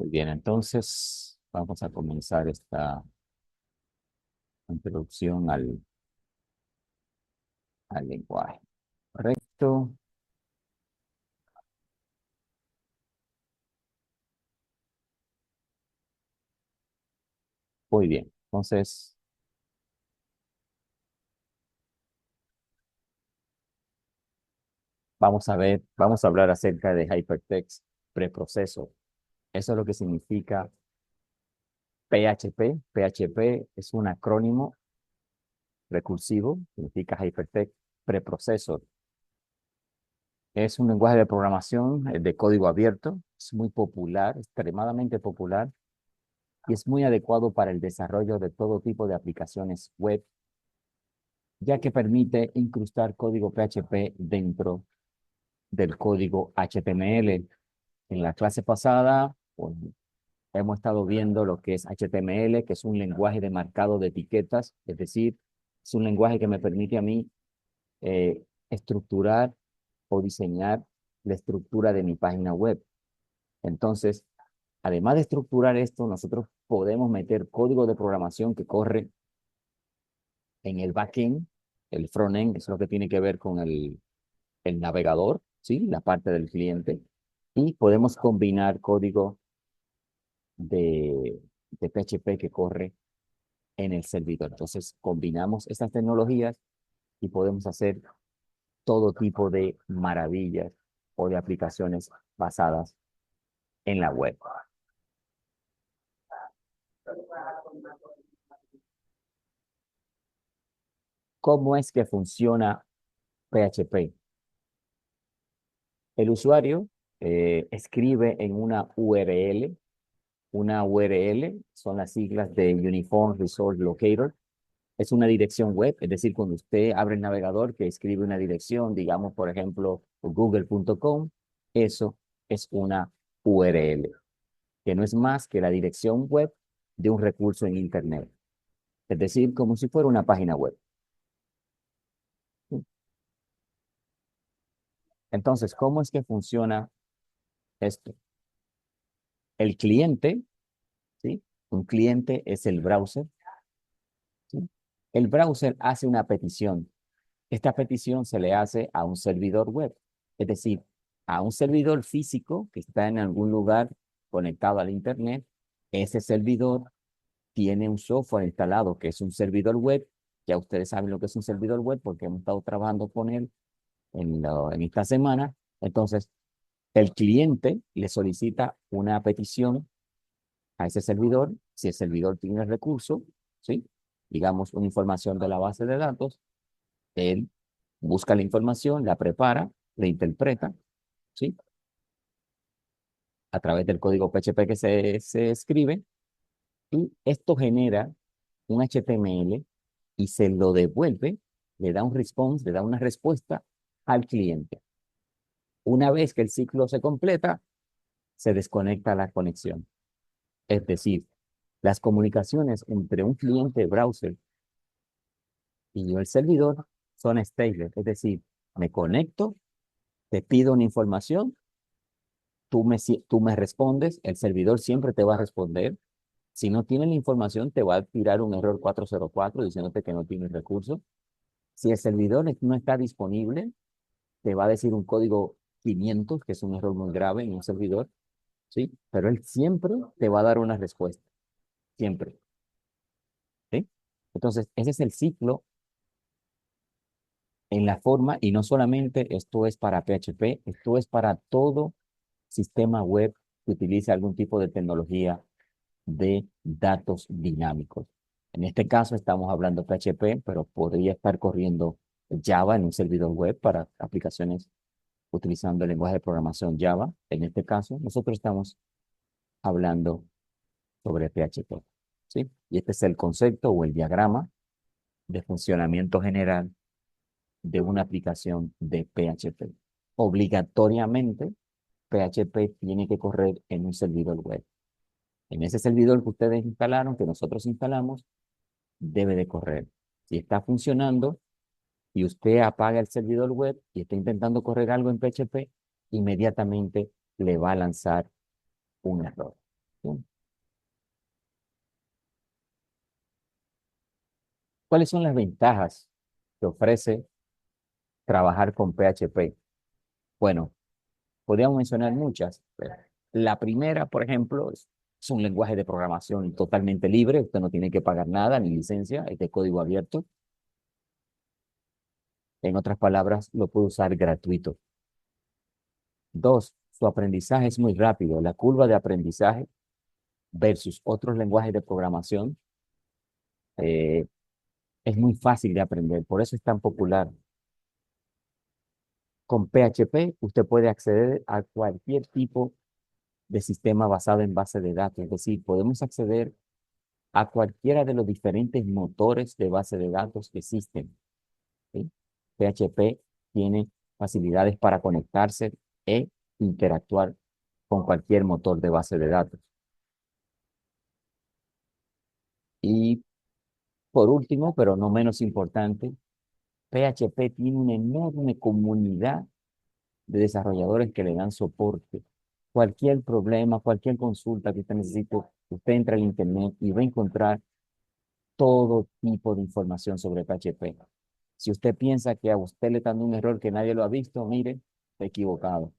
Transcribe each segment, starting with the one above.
Muy bien, entonces vamos a comenzar esta introducción al lenguaje. ¿Correcto? Muy bien. Entonces, vamos a hablar acerca de Hypertext Preproceso. Eso es lo que significa PHP. PHP es un acrónimo recursivo, significa Hypertext Preprocessor. Es un lenguaje de programación de código abierto, es muy popular, extremadamente popular, y es muy adecuado para el desarrollo de todo tipo de aplicaciones web, ya que permite incrustar código PHP dentro del código HTML. En la clase pasada, pues, hemos estado viendo lo que es HTML, que es un lenguaje de marcado de etiquetas, es decir, es un lenguaje que me permite a mí estructurar o diseñar la estructura de mi página web. Entonces, además de estructurar esto, nosotros podemos meter código de programación que corre en el backend, el frontend, eso es lo que tiene que ver con el navegador, ¿sí? La parte del cliente. Y podemos combinar código de, de PHP que corre en el servidor. Entonces, combinamos estas tecnologías y podemos hacer todo tipo de maravillas o de aplicaciones basadas en la web. ¿Cómo es que funciona PHP? El usuario escribe en una URL. Una URL son las siglas de Uniform Resource Locator. Es una dirección web, es decir, cuando usted abre el navegador que escribe una dirección, digamos, por ejemplo, google.com, eso es una URL, que no es más que la dirección web de un recurso en Internet. Es decir, como si fuera una página web. Entonces, ¿cómo es que funciona esto? El cliente, ¿sí? Un cliente es el browser, ¿sí? El browser hace una petición. Esta petición se le hace a un servidor web, es decir, a un servidor físico que está en algún lugar conectado al Internet. Ese servidor tiene un software instalado que es un servidor web. Ya ustedes saben lo que es un servidor web porque hemos estado trabajando con él en esta semana. Entonces, el cliente le solicita una petición a ese servidor. Si el servidor tiene el recurso, ¿sí? Digamos, una información de la base de datos, él busca la información, la prepara, la interpreta, ¿sí? A través del código PHP que se escribe, y esto genera un HTML y se lo devuelve, le da un response, le da una respuesta al cliente. Una vez que el ciclo se completa, se desconecta la conexión. Es decir, las comunicaciones entre un cliente browser y el servidor son estables, es decir, me conecto, te pido una información, tú me respondes, el servidor siempre te va a responder. Si no tiene la información, te va a tirar un error 404 diciéndote que no tienes recursos. Si el servidor no está disponible, te va a decir un código 500, que es un error muy grave en un servidor, ¿sí? Pero él siempre te va a dar una respuesta, siempre, ¿sí? Entonces, ese es el ciclo en la forma, y no solamente esto es para PHP, esto es para todo sistema web que utilice algún tipo de tecnología de datos dinámicos. En este caso estamos hablando PHP, pero podría estar corriendo Java en un servidor web para aplicaciones utilizando el lenguaje de programación Java. En este caso, nosotros estamos hablando sobre PHP, ¿sí? Y este es el concepto o el diagrama de funcionamiento general de una aplicación de PHP. Obligatoriamente, PHP tiene que correr en un servidor web. En ese servidor que ustedes instalaron, que nosotros instalamos, debe de correr. Si está funcionando y usted apaga el servidor web y está intentando correr algo en PHP, inmediatamente le va a lanzar un error. ¿sí? ¿Cuáles son las ventajas que ofrece trabajar con PHP? Bueno, podríamos mencionar muchas, pero la primera, por ejemplo, es un lenguaje de programación totalmente libre. Usted no tiene que pagar nada ni licencia, es de código abierto. En otras palabras, lo puede usar gratuito. Dos, su aprendizaje es muy rápido. La curva de aprendizaje versus otros lenguajes de programación eh, es muy fácil de aprender, por eso es tan popular. Con PHP usted puede acceder a cualquier tipo de sistema basado en base de datos, es decir, podemos acceder a cualquiera de los diferentes motores de base de datos que existen, ¿sí? PHP tiene facilidades para conectarse e interactuar con cualquier motor de base de datos. Y por último, pero no menos importante, PHP tiene una enorme comunidad de desarrolladores que le dan soporte. Cualquier problema, cualquier consulta que usted necesite, usted entra al internet y va a encontrar todo tipo de información sobre PHP. Si usted piensa que a usted le está dando un error que nadie lo ha visto, mire, está equivocado.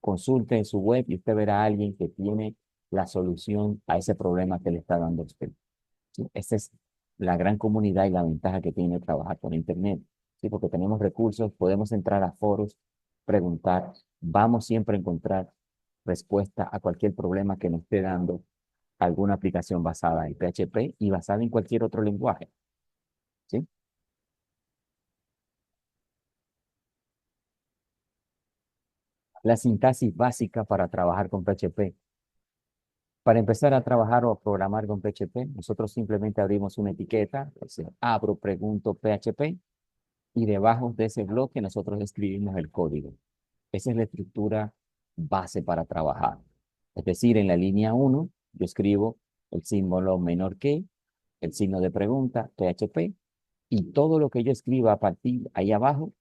Consulte en su web y usted verá a alguien que tiene la solución a ese problema que le está dando a usted. ¿Sí? Esa es la gran comunidad y la ventaja que tiene trabajar con Internet. ¿Sí? Porque tenemos recursos, podemos entrar a foros, preguntar, vamos siempre a encontrar respuesta a cualquier problema que nos esté dando alguna aplicación basada en PHP y basada en cualquier otro lenguaje. ¿Sí? La sintaxis básica para trabajar con PHP. Para empezar a trabajar o a programar con PHP, nosotros simplemente abrimos una etiqueta, es decir, abro, pregunto PHP, y debajo de ese bloque nosotros escribimos el código. Esa es la estructura base para trabajar. Es decir, en la línea 1 yo escribo el símbolo menor que, el signo de pregunta, PHP, y todo lo que yo escriba a partir ahí abajo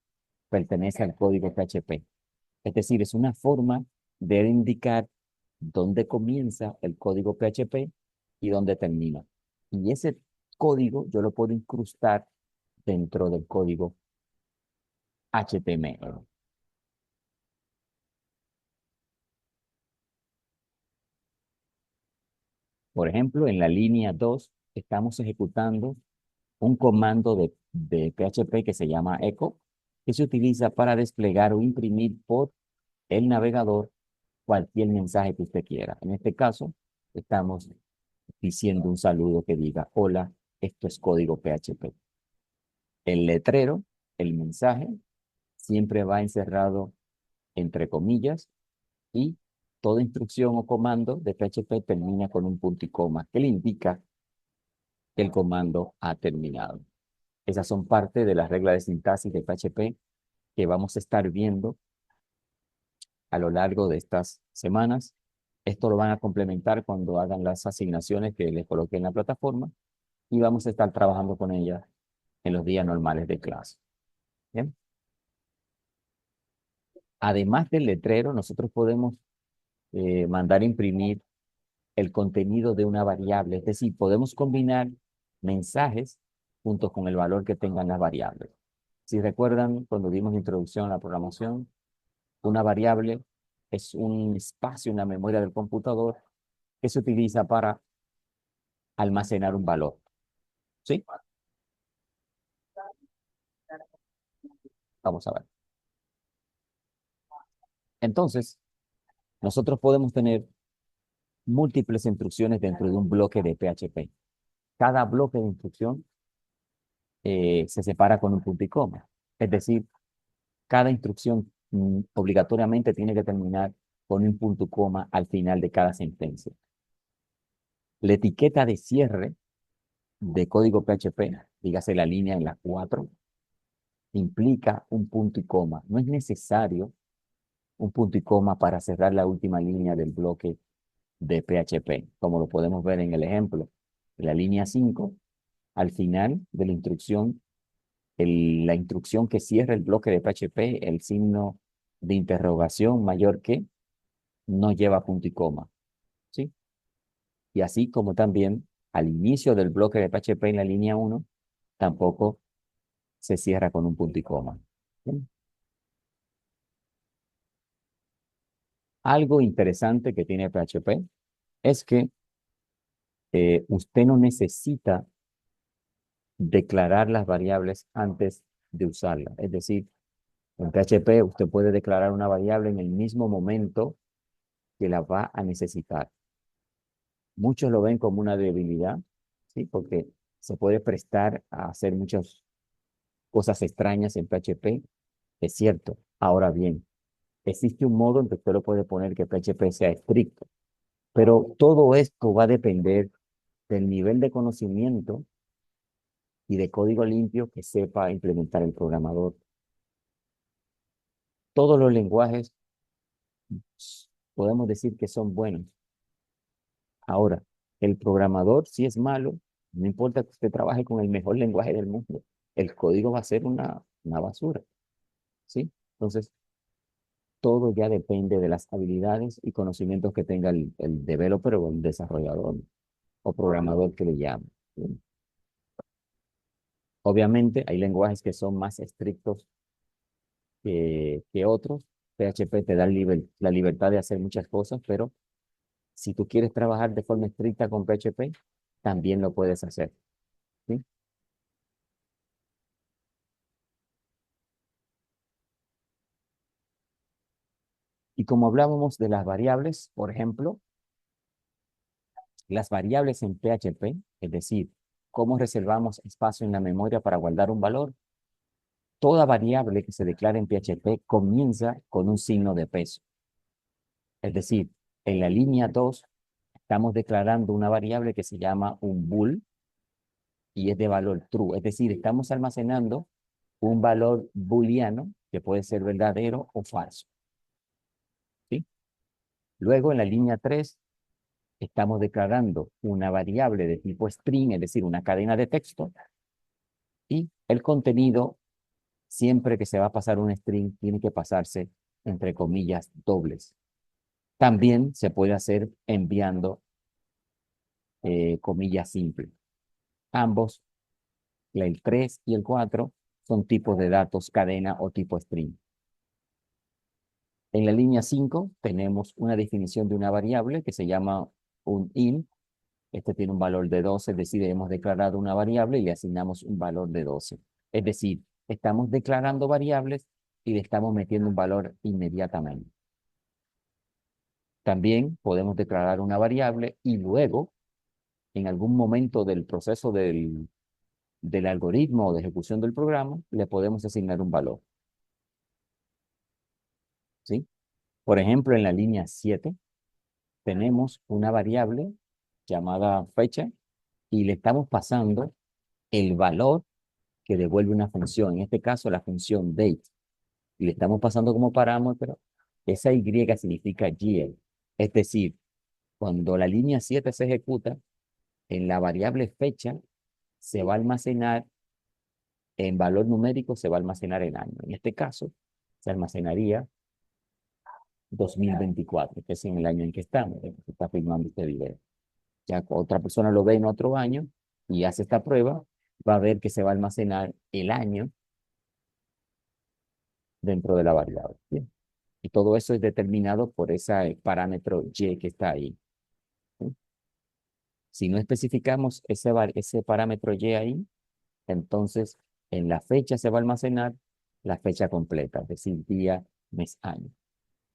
pertenece al código PHP. Es decir, es una forma de indicar dónde comienza el código PHP y dónde termina. Y ese código yo lo puedo incrustar dentro del código HTML. Por ejemplo, en la línea 2 estamos ejecutando un comando de PHP que se llama echo, que se utiliza para desplegar o imprimir por el navegador cualquier mensaje que usted quiera. En este caso, estamos diciendo un saludo que diga, hola, esto es código PHP. El letrero, el mensaje, siempre va encerrado entre comillas y toda instrucción o comando de PHP termina con un punto y coma que le indica que el comando ha terminado. Esas son parte de las reglas de sintaxis de PHP que vamos a estar viendo a lo largo de estas semanas. Esto lo van a complementar cuando hagan las asignaciones que les coloqué en la plataforma y vamos a estar trabajando con ellas en los días normales de clase. ¿Bien? Además del letrero, nosotros podemos mandar imprimir el contenido de una variable, es decir, podemos combinar mensajes junto con el valor que tengan las variables. Si recuerdan, cuando dimos introducción a la programación, una variable es un espacio en la memoria del computador que se utiliza para almacenar un valor. ¿Sí? Vamos a ver. Entonces, nosotros podemos tener múltiples instrucciones dentro de un bloque de PHP. Cada bloque de instrucción se separa con un punto y coma. Es decir, cada instrucción obligatoriamente tiene que terminar con un punto y coma al final de cada sentencia. La etiqueta de cierre de código PHP, dígase la línea en la 4, implica un punto y coma. No es necesario un punto y coma para cerrar la última línea del bloque de PHP, como lo podemos ver en el ejemplo. La línea 5, al final de la instrucción, la instrucción que cierra el bloque de PHP, el signo de interrogación mayor que, no lleva punto y coma. ¿Sí? Y así como también al inicio del bloque de PHP en la línea 1, tampoco se cierra con un punto y coma. ¿Bien? Algo interesante que tiene PHP es que usted no necesita declarar las variables antes de usarlas. Es decir, en PHP usted puede declarar una variable en el mismo momento que la va a necesitar. Muchos lo ven como una debilidad, ¿sí? Porque se puede prestar a hacer muchas cosas extrañas en PHP. Es cierto. Ahora bien, existe un modo en que usted lo puede poner que PHP sea estricto, pero todo esto va a depender del nivel de conocimiento y de código limpio que sepa implementar el programador. Todos los lenguajes podemos decir que son buenos. Ahora, el programador, si es malo, no importa que usted trabaje con el mejor lenguaje del mundo, el código va a ser una basura, ¿sí? Entonces, todo ya depende de las habilidades y conocimientos que tenga el developer o el desarrollador o programador que le llame, ¿sí? Obviamente, hay lenguajes que son más estrictos que otros. PHP te da la libertad de hacer muchas cosas, pero si tú quieres trabajar de forma estricta con PHP, también lo puedes hacer, ¿sí? Y como hablábamos de las variables, por ejemplo, las variables en PHP, es decir, cómo reservamos espacio en la memoria para guardar un valor, toda variable que se declara en PHP comienza con un signo de peso. Es decir, en la línea 2 estamos declarando una variable que se llama un bool y es de valor true. Es decir, estamos almacenando un valor booleano que puede ser verdadero o falso, ¿sí? Luego, en la línea 3 estamos declarando una variable de tipo string, es decir, una cadena de texto, y el contenido, siempre que se va a pasar un string, tiene que pasarse entre comillas dobles. También se puede hacer enviando comillas simples. Ambos, el 3 y el 4, son tipos de datos cadena o tipo string. En la línea 5 tenemos una definición de una variable que se llama un int. Este tiene un valor de 12, es decir, hemos declarado una variable y le asignamos un valor de 12. Es decir, estamos declarando variables y le estamos metiendo un valor inmediatamente. También podemos declarar una variable y luego, en algún momento del proceso del algoritmo o de ejecución del programa, le podemos asignar un valor, ¿sí? Por ejemplo, en la línea 7 tenemos una variable llamada fecha y le estamos pasando el valor que devuelve una función, en este caso la función date, y le estamos pasando como parámetro, esa Y significa yield, es decir, cuando la línea 7 se ejecuta, en la variable fecha se va a almacenar, en valor numérico se va a almacenar en año. En este caso, se almacenaría 2024, que es en el año en que estamos, que se está filmando este video. Ya otra persona lo ve en otro año y hace esta prueba, va a ver que se va a almacenar el año dentro de la variable. ¿Sí? Y todo eso es determinado por ese parámetro y que está ahí. ¿Sí? Si no especificamos ese parámetro y ahí, entonces en la fecha se va a almacenar la fecha completa, es decir, día, mes, año,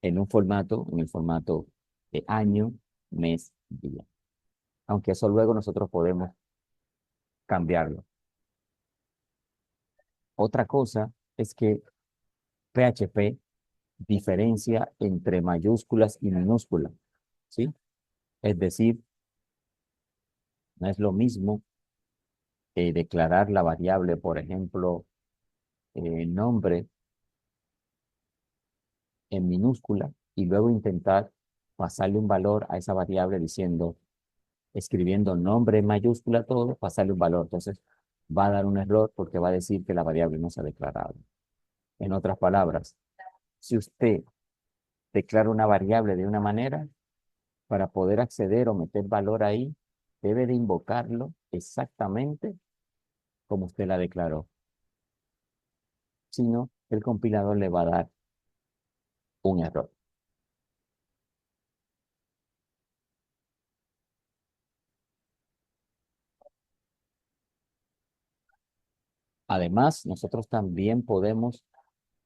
en el formato de año, mes, día. Aunque eso luego nosotros podemos cambiarlo. Otra cosa es que PHP diferencia entre mayúsculas y minúsculas, ¿sí? Es decir, no es lo mismo declarar la variable, por ejemplo, nombre en minúscula y luego intentar pasarle un valor a esa variable diciendo, escribiendo nombre en mayúscula todo, pasarle un valor. Entonces va a dar un error porque va a decir que la variable no se ha declarado. En otras palabras, si usted declara una variable de una manera, para poder acceder o meter valor ahí, debe de invocarlo exactamente como usted la declaró. Si no, el compilador le va a dar un error. Además, nosotros también podemos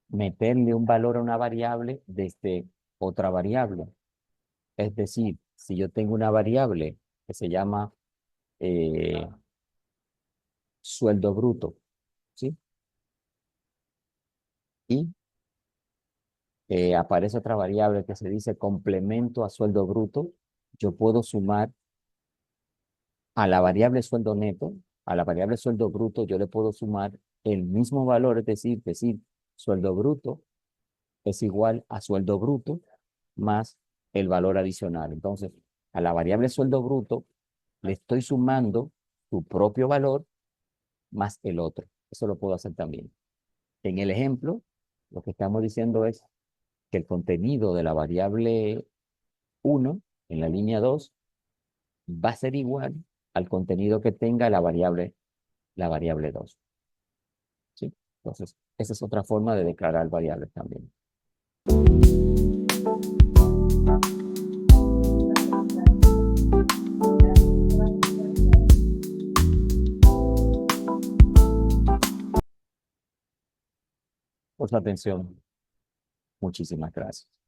meterle un valor a una variable desde otra variable. Es decir, si yo tengo una variable que se llama eh, sueldo bruto, ¿sí? Y aparece otra variable que se dice complemento a sueldo bruto, yo puedo sumar a la variable sueldo neto, a la variable sueldo bruto, yo le puedo sumar el mismo valor, es decir, sueldo bruto es igual a sueldo bruto más el valor adicional. Entonces, a la variable sueldo bruto le estoy sumando su propio valor más el otro. Eso lo puedo hacer también. En el ejemplo, lo que estamos diciendo es que el contenido de la variable 1 en la línea 2 va a ser igual al contenido que tenga la variable 2. ¿Sí? Entonces, esa es otra forma de declarar variables también. Por su atención. Muchísimas gracias.